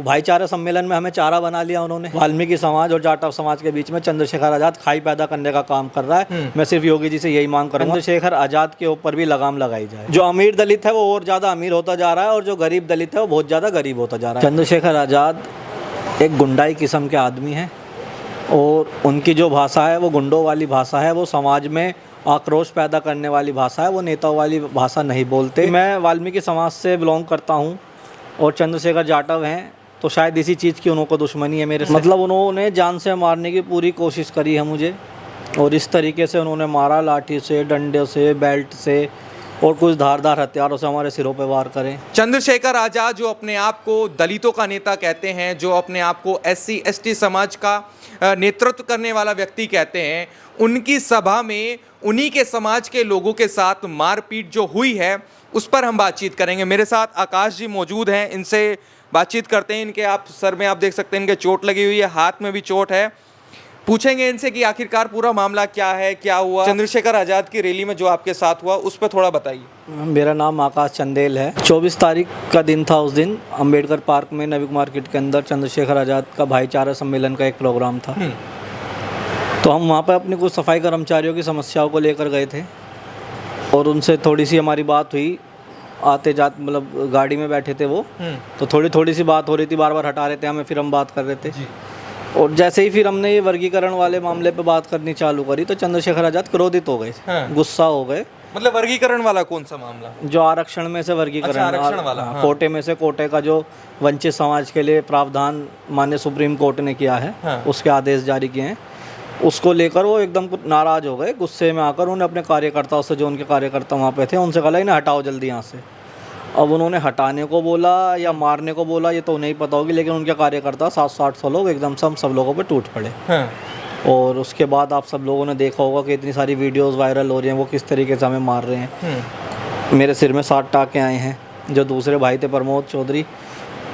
भाईचारा सम्मेलन में हमें चारा बना लिया उन्होंने। वाल्मीकि समाज और जाटव समाज के बीच में चंद्रशेखर आजाद खाई पैदा करने का काम कर रहा है। मैं सिर्फ योगी जी से यही मांग करूंगा, चंद्रशेखर आजाद के ऊपर भी लगाम लगाई जाए। जो अमीर दलित है वो और ज्यादा अमीर होता जा रहा है और जो गरीब दलित है वो बहुत ज्यादा गरीब होता जा रहा है। चंद्रशेखर आजाद एक गुंडाई किस्म के आदमी हैं और उनकी जो भाषा है वो गुंडों वाली भाषा है, वो समाज में आक्रोश पैदा करने वाली भाषा है, वो नेताओं वाली भाषा नहीं बोलते। मैं वाल्मीकि समाज से बिलोंग करता हूँ और चंद्रशेखर जाटव हैं, तो शायद इसी चीज़ की उनको दुश्मनी है मेरे से। मतलब उन्होंने जान से मारने की पूरी कोशिश करी है मुझे और इस तरीके से उन्होंने मारा, लाठी से, डंडे से, बेल्ट से और कुछ धारदार हथियारों से हमारे सिरों पे वार करें। चंद्रशेखर आजाद जो अपने आप को दलितों का नेता कहते हैं, जो अपने आप को SC ST समाज का नेतृत्व करने वाला व्यक्ति कहते हैं, उनकी सभा में उन्हीं के समाज के लोगों के साथ मारपीट जो हुई है उस पर हम बातचीत करेंगे। मेरे साथ आकाश जी मौजूद हैं, इनसे बातचीत करते हैं। इनके आप सर में आप देख सकते हैं इनके चोट लगी हुई है, हाथ में भी चोट है। पूछेंगे इनसे कि आखिरकार पूरा मामला क्या है, क्या हुआ। चंद्रशेखर आजाद की रैली में जो आपके साथ हुआ उस पर थोड़ा बताइए। मेरा नाम आकाश चंदेल है। 24 तारीख का दिन था। उस दिन अंबेडकर पार्क में नविक मार्केट के अंदर चंद्रशेखर आजाद का भाईचारा सम्मेलन का एक प्रोग्राम था। तो हम वहाँ पर अपने कुछ सफाई कर्मचारियों की समस्याओं को लेकर गए थे और उनसे थोड़ी सी हमारी बात हुई। आते जाते मतलब गाड़ी में बैठे थे वो, तो थोड़ी सी बात हो रही थी, बार बार हटा रहे थे हमें, फिर हम बात कर रहे थे। और जैसे ही फिर हमने ये वर्गीकरण वाले मामले पे बात करनी चालू करी तो चंद्रशेखर आजाद क्रोधित हो गए, गुस्सा हो गए। मतलब वर्गीकरण वाला कौन सा मामला? जो आरक्षण में से वर्गीकरण, अच्छा, आरक्षण वाला, हाँ। कोटे में से कोटे का जो वंचित समाज के लिए प्रावधान माननीय सुप्रीम कोर्ट ने किया है, हाँ। उसके आदेश जारी किए हैं, उसको लेकर वो एकदम नाराज हो गए। गुस्से में आकर उन्होंने अपने कार्यकर्ताओं से, जो उनके कार्यकर्ता वहाँ पे थे, उनसे कहा इन्हें हटाओ जल्दी यहाँ से। अब उन्होंने हटाने को बोला या मारने को बोला ये तो नहीं पता होगी, लेकिन उनके कार्यकर्ता 700-800 लोग एकदम से हम सब लोगों पे टूट पड़े। हाँ। और उसके बाद आप सब लोगों ने देखा होगा कि इतनी सारी वीडियोस वायरल हो रही हैं, वो किस तरीके से हमें मार रहे हैं। मेरे सिर में 7 टाँके आए हैं। जो दूसरे भाई थे प्रमोद चौधरी,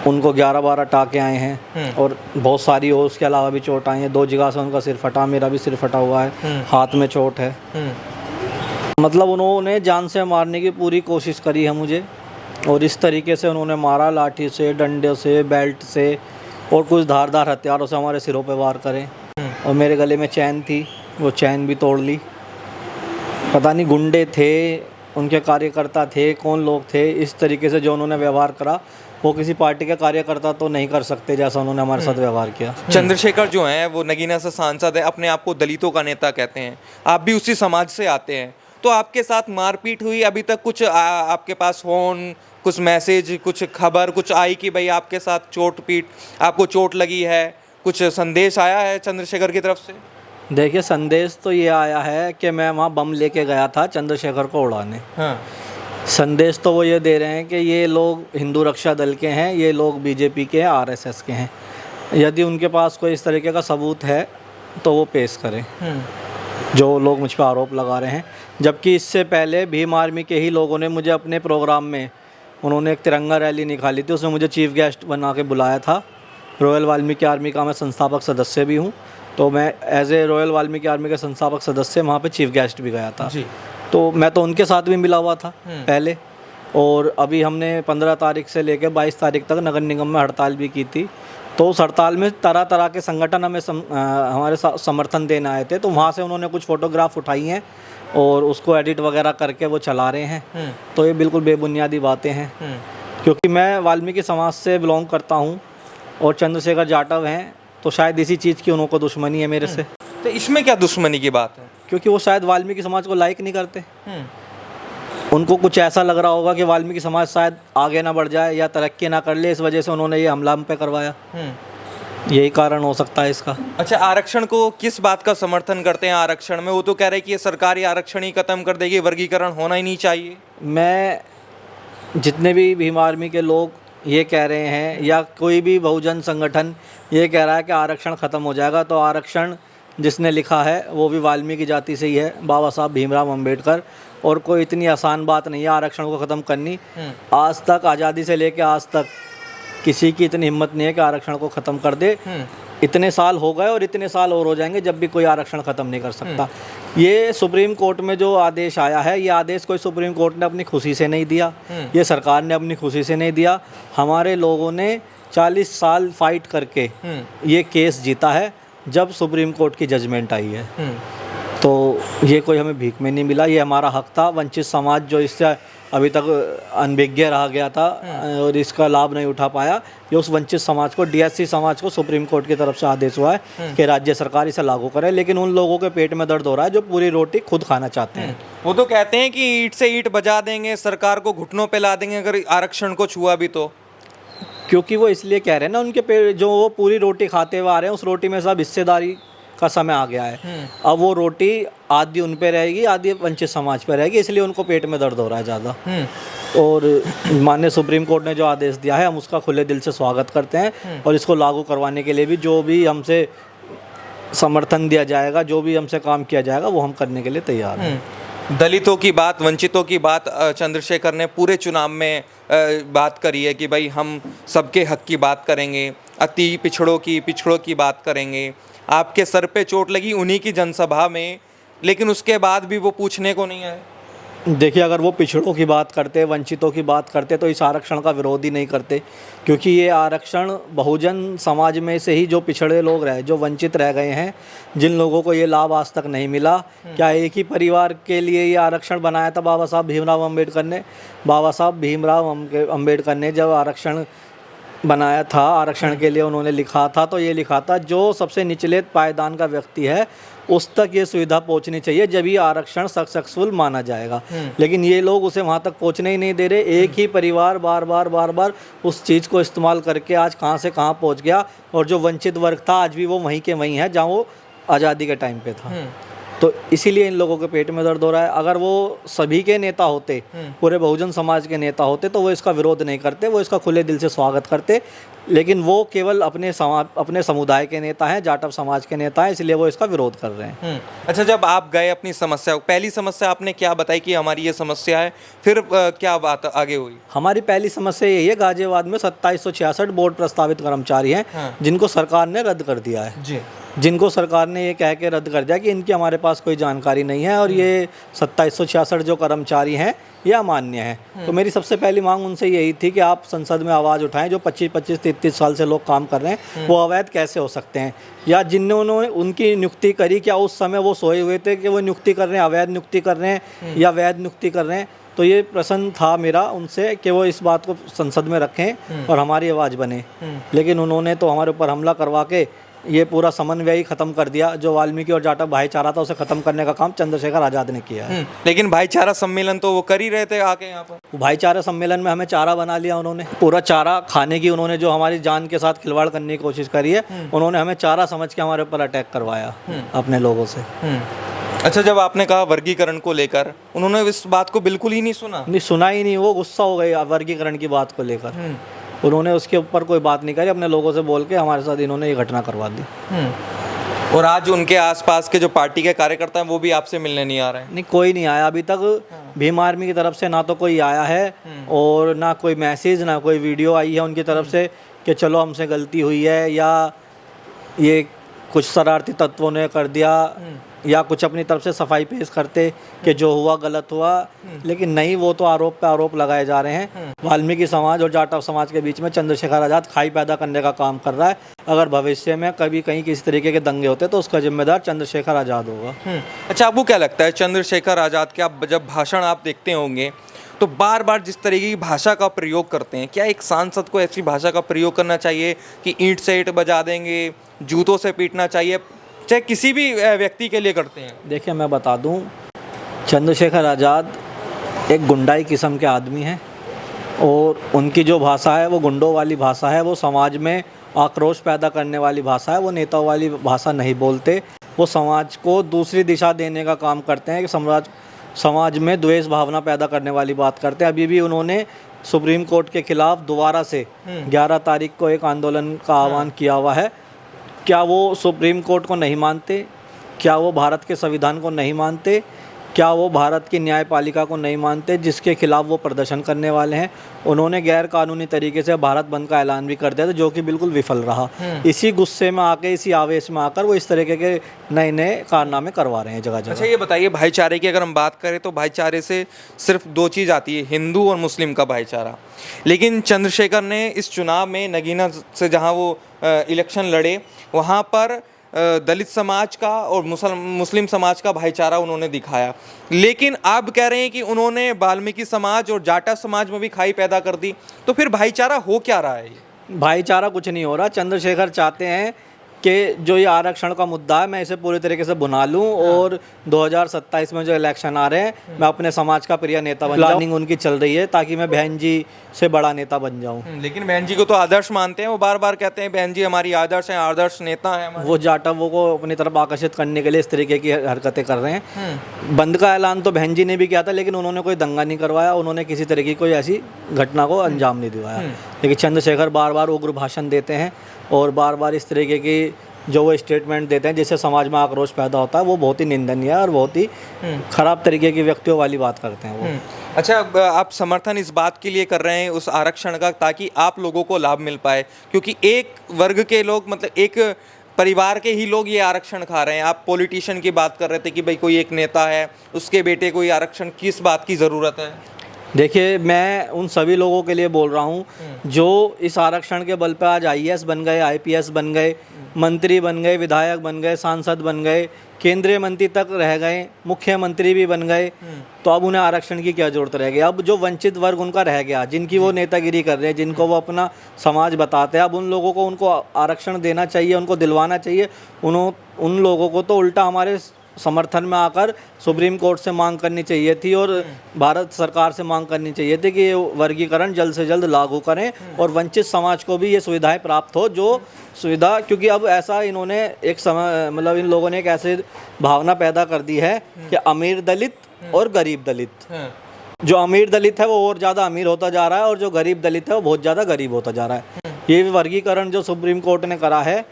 उनको 11-12 टाँके आए हैं और बहुत सारी और उसके अलावा भी चोट आई है। 2 जगह से उनका सिर फटा, मेरा भी सिर फटा हुआ है, हाथ में चोट है। मतलब उन्होंने जान से मारने की पूरी कोशिश करी है मुझे और इस तरीके से उन्होंने मारा, लाठी से, डंडे से, बेल्ट से और कुछ धारदार हथियारों से हमारे सिरों पे वार करें। और मेरे गले में चैन थी, वो चैन भी तोड़ ली। पता नहीं गुंडे थे, उनके कार्यकर्ता थे, कौन लोग थे। इस तरीके से जो उन्होंने व्यवहार करा वो किसी पार्टी के कार्यकर्ता तो नहीं कर सकते जैसा उन्होंने हमारे साथ व्यवहार किया। चंद्रशेखर जो हैं वो नगीना से सांसद है, अपने आप को दलितों का नेता कहते हैं। आप भी उसी समाज से आते हैं, तो आपके साथ मारपीट हुई, अभी तक कुछ आपके पास फोन, कुछ मैसेज, कुछ खबर कुछ आई कि भाई आपके साथ चोट पीट, आपको चोट लगी है, कुछ संदेश आया है चंद्रशेखर की तरफ से? देखिए, संदेश तो ये आया है कि मैं वहाँ बम लेके गया था चंद्रशेखर को उड़ाने। हाँ। संदेश तो वो ये दे रहे हैं कि ये लोग हिंदू रक्षा दल के हैं, ये लोग बीजेपी के हैं, RSS के हैं। यदि उनके पास कोई इस तरीके का सबूत है तो वो पेश करें, जो लोग मुझ पर आरोप लगा रहे हैं। जबकि इससे पहले भीम आर्मी के ही लोगों ने मुझे अपने प्रोग्राम में, उन्होंने एक तिरंगा रैली निकाली थी, उसमें मुझे चीफ गेस्ट बना के बुलाया था। रॉयल वाल्मीकि आर्मी का मैं संस्थापक सदस्य भी हूँ, तो मैं as a royal Valmiki army के संस्थापक सदस्य वहाँ पे चीफ गेस्ट भी गया था। तो मैं तो उनके साथ भी मिला हुआ था पहले। और अभी हमने 15 तारीख से लेकर 22 तारीख तक नगर निगम में हड़ताल भी की थी। तो उस हड़ताल में तरह तरह के संगठन हमें हमारे समर्थन देने आए थे, तो वहाँ से उन्होंने कुछ फ़ोटोग्राफ उठाई हैं और उसको एडिट वगैरह करके वो चला रहे हैं। तो ये बिल्कुल बेबुनियादी बातें हैं, क्योंकि मैं वाल्मीकि समाज से बिलोंग करता हूँ और चंद्रशेखर जाटव हैं, तो शायद इसी चीज़ की उनको दुश्मनी है मेरे से। तो इसमें क्या दुश्मनी की बात है? क्योंकि वो शायद वाल्मीकि समाज को लाइक नहीं करते। उनको कुछ ऐसा लग रहा होगा कि वाल्मीकि समाज शायद आगे ना बढ़ जाए या तरक्की ना कर ले, इस वजह से उन्होंने ये हमला हम पे करवाया। यही कारण हो सकता है इसका। अच्छा, आरक्षण को किस बात का समर्थन करते हैं? आरक्षण में वो तो कह रहे हैं कि ये सरकारी आरक्षण ही खत्म कर देगी, वर्गीकरण होना ही नहीं चाहिए। मैं, जितने भी भीम आर्मी के लोग ये कह रहे हैं या कोई भी बहुजन संगठन ये कह रहा है कि आरक्षण ख़त्म हो जाएगा, तो आरक्षण जिसने लिखा है वो भी वाल्मीकि जाति से ही है, बाबा साहब भीमराव अंबेडकर। और कोई इतनी आसान बात नहीं है आरक्षण को ख़त्म करनी। आज तक, आज़ादी से लेकर आज तक किसी की इतनी हिम्मत नहीं है कि आरक्षण को ख़त्म कर दे। इतने साल हो गए और इतने साल और हो जाएंगे जब भी कोई आरक्षण ख़त्म नहीं कर सकता। ये सुप्रीम कोर्ट में जो आदेश आया है, ये आदेश कोई सुप्रीम कोर्ट ने अपनी खुशी से नहीं दिया, ये सरकार ने अपनी खुशी से नहीं दिया। हमारे लोगों ने 40 साल फाइट करके ये केस जीता है, जब सुप्रीम कोर्ट की जजमेंट आई है। तो ये कोई हमें भीख में नहीं मिला, ये हमारा हक था। वंचित समाज जो इससे अभी तक अनभिज्ञ रह गया था और इसका लाभ नहीं उठा पाया, ये उस वंचित समाज को, डीएससी समाज को सुप्रीम कोर्ट की तरफ से आदेश हुआ है कि राज्य सरकार इसे लागू करे। लेकिन उन लोगों के पेट में दर्द हो रहा है जो पूरी रोटी खुद खाना चाहते हैं। वो तो कहते हैं कि ईंट से ईंट बजा देंगे, सरकार को घुटनों पे ला देंगे अगर आरक्षण को छुआ भी तो। क्योंकि वो इसलिए कह रहे हैं ना, उनके पेट जो वो पूरी रोटी खाते हुए आ रहे हैं, उस रोटी में सब हिस्सेदारी का समय आ गया है। अब वो रोटी आधी उन पे रहेगी, आधी वंचित समाज पे रहेगी, इसलिए उनको पेट में दर्द हो रहा है ज़्यादा। और माननीय सुप्रीम कोर्ट ने जो आदेश दिया है, हम उसका खुले दिल से स्वागत करते हैं और इसको लागू करवाने के लिए भी जो भी हमसे समर्थन दिया जाएगा, जो भी हमसे काम किया जाएगा, वो हम करने के लिए तैयार हैं। दलितों की बात, वंचितों की बात चंद्रशेखर ने पूरे चुनाव में बात करी है कि भाई हम सबके हक की बात करेंगे, अति पिछड़ों की बात करेंगे। आपके सर पे चोट लगी उन्हीं की जनसभा में, लेकिन उसके बाद भी वो पूछने को नहीं आए। देखिए, अगर वो पिछड़ों की बात करते, वंचितों की बात करते, तो इस आरक्षण का विरोध ही नहीं करते। क्योंकि ये आरक्षण बहुजन समाज में से ही जो पिछड़े लोग रहे, जो वंचित रह गए हैं, जिन लोगों को ये लाभ आज तक नहीं मिला, क्या एक ही परिवार के लिए ये आरक्षण बनाया था बाबा साहब भीमराव अम्बेडकर ने? बाबा साहब भीमराव अम्बेडकर ने जब आरक्षण बनाया था, आरक्षण के लिए उन्होंने लिखा था, तो ये लिखा था जो सबसे निचले पायदान का व्यक्ति है उस तक ये सुविधा पहुंचनी चाहिए, जब ये आरक्षण सक्सेसफुल माना जाएगा। लेकिन ये लोग उसे वहाँ तक पहुंचने ही नहीं दे रहे। एक ही परिवार बार बार उस चीज़ को इस्तेमाल करके आज कहाँ से कहाँ पहुँच गया, और जो वंचित वर्ग था आज भी वो वहीं के वहीं है जहाँ वो आज़ादी के टाइम पे था। तो इसीलिए इन लोगों के पेट में दर्द हो रहा है। अगर वो सभी के नेता होते, पूरे बहुजन समाज के नेता होते, तो वो इसका विरोध नहीं करते, वो इसका खुले दिल से स्वागत करते। लेकिन वो केवल अपने समुदाय के नेता हैं, जाटव समाज के नेता हैं, इसलिए वो इसका विरोध कर रहे हैं। अच्छा, जब आप गए अपनी समस्या, पहली समस्या आपने क्या बताई कि हमारी ये समस्या है, फिर क्या बात आगे हुई? हमारी पहली समस्या यही है, गाजियाबाद में 2766 बोर्ड प्रस्तावित कर्मचारी हैं जिनको सरकार ने रद्द कर दिया है जी। जिनको सरकार ने ये कह के रद्द कर दिया कि इनकी हमारे पास कोई जानकारी नहीं है और ये 2766 जो कर्मचारी हैं ये अमान्य है। तो मेरी सबसे पहली मांग उनसे यही थी कि आप संसद में आवाज़ उठाएं। जो 25-25, 33 साल से लोग काम कर रहे हैं वो अवैध कैसे हो सकते हैं, या जिन्होंने उनकी नियुक्ति करी क्या उस समय वो सोए हुए थे कि वो नियुक्ति कर रहे हैं, अवैध नियुक्ति कर रहे हैं या वैध नियुक्ति कर रहे हैं। तो ये प्रश्न था मेरा उनसे कि वो इस बात को संसद में रखें और हमारी आवाज़ बने। लेकिन उन्होंने तो हमारे ऊपर हमला करवा के ये पूरा समन्वय ही खत्म कर दिया। जो वाल्मीकि और जाटव भाईचारा था उसे खत्म करने का काम चंद्रशेखर आज़ाद ने किया है। लेकिन भाईचारा सम्मेलन तो वो कर ही रहे थे आके यहाँ पर। भाईचारा सम्मेलन में हमें चारा बना लिया उन्होंने, पूरा चारा खाने की उन्होंने जो हमारी जान के साथ खिलवाड़ करने की कोशिश करी है, उन्होंने हमें चारा समझ के हमारे ऊपर अटैक करवाया अपने लोगों से। अच्छा, जब आपने कहा वर्गीकरण को लेकर, उन्होंने इस बात को बिल्कुल ही नहीं सुना ही नहीं। वो गुस्सा हो गए वर्गीकरण की बात को लेकर, उन्होंने उसके ऊपर कोई बात नहीं करी। अपने लोगों से बोल के हमारे साथ इन्होंने ये घटना करवा दी। और आज उनके आसपास के जो पार्टी के कार्यकर्ता हैं वो भी आपसे मिलने नहीं आ रहे हैं? नहीं, कोई नहीं आया अभी तक। भीम आर्मी की तरफ से ना तो कोई आया है और ना कोई मैसेज, ना कोई वीडियो आई है उनकी तरफ से कि चलो हमसे गलती हुई है, या ये कुछ शरारती तत्वों ने कर दिया, या कुछ अपनी तरफ से सफाई पेश करते कि जो हुआ गलत हुआ। लेकिन नहीं, वो तो आरोप पे आरोप लगाए जा रहे हैं। वाल्मीकि समाज और जाटव समाज के बीच में चंद्रशेखर आज़ाद खाई पैदा करने का काम कर रहा है। अगर भविष्य में कभी कहीं किसी तरीके के दंगे होते तो उसका जिम्मेदार चंद्रशेखर आज़ाद होगा। अच्छा, आपको क्या लगता है चंद्रशेखर आज़ाद के आप जब भाषण आप देखते होंगे तो बार बार जिस तरीके की भाषा का प्रयोग करते हैं, क्या एक सांसद को ऐसी भाषा का प्रयोग करना चाहिए कि ईंट से ईंट बजा देंगे, जूतों से पीटना चाहिए, चाहे किसी भी व्यक्ति के लिए करते हैं? देखिए, मैं बता दूं, चंद्रशेखर आज़ाद एक गुंडाई किस्म के आदमी हैं और उनकी जो भाषा है वो गुंडों वाली भाषा है। वो समाज में आक्रोश पैदा करने वाली भाषा है। वो नेताओं वाली भाषा नहीं बोलते। वो समाज को दूसरी दिशा देने का काम करते हैं कि समाज में द्वेष भावना पैदा करने वाली बात करते हैं। अभी भी उन्होंने सुप्रीम कोर्ट के खिलाफ दोबारा से 11 तारीख को एक आंदोलन का आह्वान किया हुआ है। क्या वो सुप्रीम कोर्ट को नहीं मानते? क्या वो भारत के संविधान को नहीं मानते? क्या वो भारत की न्यायपालिका को नहीं मानते जिसके खिलाफ वो प्रदर्शन करने वाले हैं? उन्होंने गैर कानूनी तरीके से भारत बंद का ऐलान भी कर दिया था, जो कि बिल्कुल विफल रहा। इसी गुस्से में आके, इसी आवेश में आकर वो इस तरीके के नए नए कारनामे करवा रहे हैं जगह जगह। अच्छा, ये बताइए, भाईचारे की अगर हम बात करें तो भाईचारे से सिर्फ दो चीज़ आती है, हिंदू और मुस्लिम का भाईचारा। लेकिन चंद्रशेखर ने इस चुनाव में नगीना से जहाँ वो इलेक्शन लड़े, वहाँ पर दलित समाज का और मुस्लिम समाज का भाईचारा उन्होंने दिखाया। लेकिन आप कह रहे हैं कि उन्होंने वाल्मीकि समाज और जाटा समाज में भी खाई पैदा कर दी, तो फिर भाईचारा हो क्या रहा है? भाईचारा कुछ नहीं हो रहा। चंद्रशेखर चाहते हैं कि जो ये आरक्षण का मुद्दा है, मैं इसे पूरी तरीके से बुना लूं और 2027 में जो इलेक्शन आ रहे हैं, मैं अपने समाज का प्रिय नेता बन जाऊं। प्लानिंग उनकी चल रही है ताकि मैं बहन जी से बड़ा नेता बन जाऊं। लेकिन बहन जी को तो आदर्श मानते हैं, वो बार बार कहते हैं बहन जी हमारी आदर्श हैं, आदर्श नेता हैं। वो जाटवों को अपनी तरफ आकर्षित करने के लिए इस तरीके की हरकतें कर रहे हैं। बंद का ऐलान तो बहन जी ने भी किया था, लेकिन उन्होंने कोई दंगा नहीं करवाया, उन्होंने किसी तरीके की कोई ऐसी घटना को अंजाम नहीं दिवाया। लेकिन चंद्रशेखर बार बार उग्र भाषण देते हैं और बार बार इस तरीके की जो वो स्टेटमेंट देते हैं जिससे समाज में आक्रोश पैदा होता है, वो बहुत ही निंदनीय है और बहुत ही खराब तरीके की व्यक्तियों वाली बात करते हैं वो। अच्छा, आप समर्थन इस बात के लिए कर रहे हैं उस आरक्षण का ताकि आप लोगों को लाभ मिल पाए, क्योंकि एक वर्ग के लोग, मतलब एक परिवार के ही लोग ये आरक्षण खा रहे हैं। आप पॉलिटिशियन की बात कर रहे थे कि भाई कोई एक नेता है, उसके बेटे को ये आरक्षण, किस बात की ज़रूरत है? देखिए, मैं उन सभी लोगों के लिए बोल रहा हूँ जो इस आरक्षण के बल पर आज IAS बन गए, IPS बन गए, मंत्री बन गए, विधायक बन गए, सांसद बन गए, केंद्रीय मंत्री तक रह गए, मुख्यमंत्री भी बन गए। तो अब उन्हें आरक्षण की क्या जरूरत रह गई? अब जो वंचित वर्ग उनका रह गया, जिनकी वो नेतागिरी कर रहे हैं, जिनको वो अपना समाज बताते हैं, अब उन लोगों को उनको आरक्षण देना चाहिए, उनको दिलवाना चाहिए। उन लोगों को तो उल्टा हमारे समर्थन में आकर सुप्रीम कोर्ट से मांग करनी चाहिए थी और भारत सरकार से मांग करनी चाहिए थी कि ये वर्गीकरण जल्द से जल्द लागू करें और वंचित समाज को भी ये सुविधाएं प्राप्त हो, जो सुविधा, क्योंकि अब ऐसा इन्होंने एक समय, मतलब इन लोगों ने एक ऐसे भावना पैदा कर दी है कि अमीर दलित और गरीब दलित। जो अमीर दलित है वो और ज़्यादा अमीर होता जा रहा है और जो गरीब दलित है वो बहुत ज़्यादा गरीब होता जा रहा है। ये वर्गीकरण जो सुप्रीम कोर्ट ने करा है,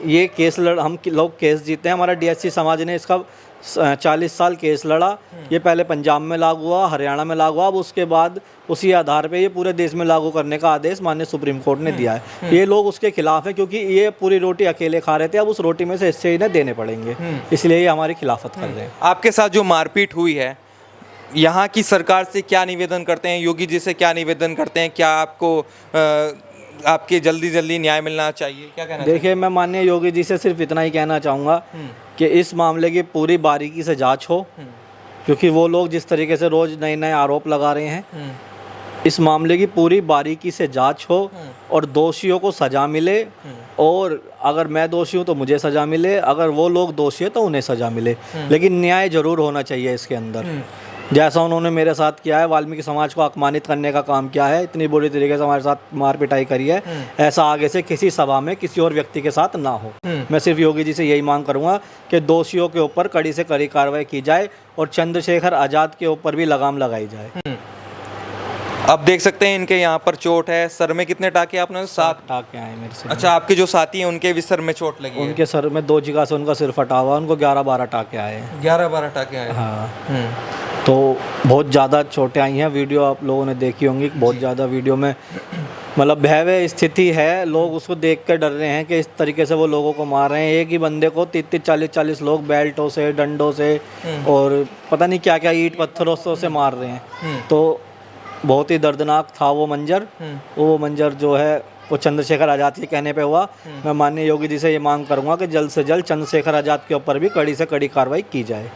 ये केस हम लोग केस जीते हैं। हमारा DSC समाज ने इसका 40 साल केस लड़ा। ये पहले पंजाब में लागू हुआ, हरियाणा में लागू हुआ, अब उसके बाद उसी आधार पे ये पूरे देश में लागू करने का आदेश माननीय सुप्रीम कोर्ट ने दिया है। ये लोग उसके खिलाफ हैं क्योंकि ये पूरी रोटी अकेले खा रहे थे, अब उस रोटी में से हिस्से इन्हें देने पड़ेंगे, इसलिए ये हमारी खिलाफत कर रहे हैं। आपके साथ जो मारपीट हुई है, यहाँ की सरकार से क्या निवेदन करते हैं, योगी जी से क्या निवेदन करते हैं? क्या आपको आपके जल्दी न्याय मिलना चाहिए? क्या कहना? देखिए, मैं माननीय योगी जी से सिर्फ इतना ही कहना चाहूँगा कि इस मामले की पूरी बारीकी से जांच हो, क्योंकि वो लोग जिस तरीके से रोज़ नए नए आरोप लगा रहे हैं, इस मामले की पूरी बारीकी से जांच हो और दोषियों को सज़ा मिले। और अगर मैं दोषी हूँ तो मुझे सज़ा मिले, अगर वो लोग दोषी हैं तो उन्हें सज़ा मिले, लेकिन न्याय ज़रूर होना चाहिए इसके अंदर। जैसा उन्होंने मेरे साथ किया है, वाल्मीकि समाज को अपमानित करने का काम किया है, इतनी बुरी तरीके से हमारे साथ मार पिटाई करी है, ऐसा आगे से किसी सभा में किसी और व्यक्ति के साथ ना हो। मैं सिर्फ योगी जी से यही मांग करूंगा कि दोषियों के ऊपर कड़ी से कड़ी कार्रवाई की जाए और चंद्रशेखर आज़ाद के ऊपर भी लगाम लगाई जाए। अब देख सकते हैं इनके यहाँ पर चोट है। सर में कितने टाके आपने? 7 टाके आए मेरे से। अच्छा, आपके जो साथी हैं उनके भी सर में चोट लगी है? उनके सर में 2 जगह से उनका सिर फटा हुआ, उनको 11-12 टाके आए हैं। 11-12 टाके आए? हाँ। तो बहुत ज़्यादा चोटें आई हैं। वीडियो आप लोगों ने देखी होंगी, बहुत ज़्यादा वीडियो में मतलब भयावह स्थिति है। लोग उसको देख कर डर रहे हैं कि इस तरीके से वो लोगों को मार रहे हैं। एक ही बंदे को 30-40 लोग बेल्टों से, डंडों से और पता नहीं क्या क्या ईंट पत्थरों से मार रहे हैं। तो बहुत ही दर्दनाक था वो मंजर जो है वो चंद्रशेखर आज़ाद के कहने पे हुआ। मैं माननीय योगी जी से ये मांग करूँगा कि जल्द से जल्द चंद्रशेखर आज़ाद के ऊपर भी कड़ी से कड़ी कार्रवाई की जाए।